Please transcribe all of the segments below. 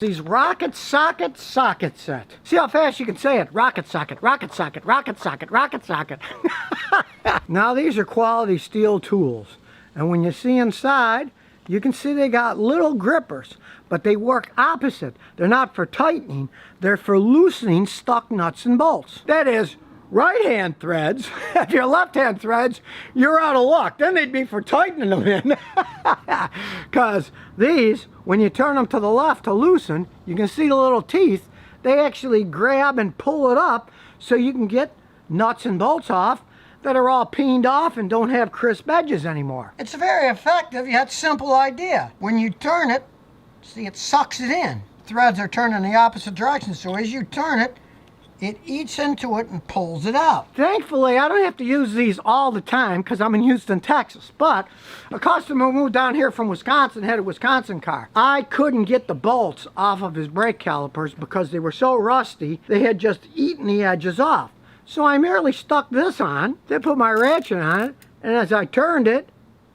These rocket socket set. See how fast you can say it. Rocket socket, rocket socket, rocket socket, rocket socket. Now these are quality steel tools. And when you see inside, you can see they got little grippers, but they work opposite. They're not for tightening, they're for loosening stuck nuts and bolts. That is, right-hand threads. If you're left-hand threads, you're out of luck. Then they'd be for tightening them in. Because these, when you turn them to the left to loosen, you can see the little teeth. They actually grab and pull it up so you can get nuts and bolts off that are all peened off and don't have crisp edges anymore. It's very effective, yet simple idea. When you turn it, see, it sucks it in. Threads are turned in the opposite direction, so as you turn it, it eats into it and pulls it out. Thankfully, I don't have to use these all the time because I'm in Houston, Texas. But a customer moved down here from Wisconsin, had a Wisconsin car. I couldn't get the bolts off of his brake calipers because they were so rusty, they had just eaten the edges off. So I merely stuck this on, then put my ratchet on it, and as I turned it,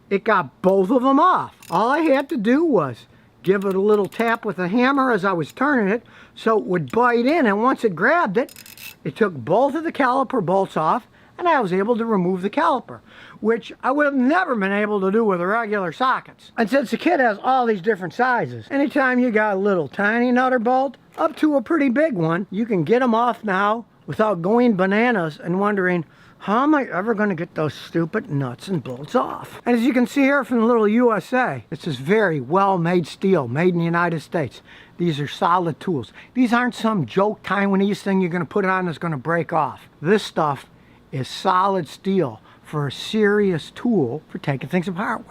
it got both of them off. All I had to do was give it a little tap with a hammer as I was turning it so it would bite in, and once it grabbed it, it took both of the caliper bolts off and I was able to remove the caliper, which I would have never been able to do with regular sockets. And since the kit has all these different sizes, anytime you got a little tiny nutter bolt up to a pretty big one, you can get them off now without going bananas and wondering, how am I ever going to get those stupid nuts and bolts off? And as you can see here from the little USA, this is very well-made steel, made in the United States. These are solid tools. These aren't some joke Taiwanese thing you're going to put on that's going to break off. This stuff is solid steel for a serious tool for taking things apart with.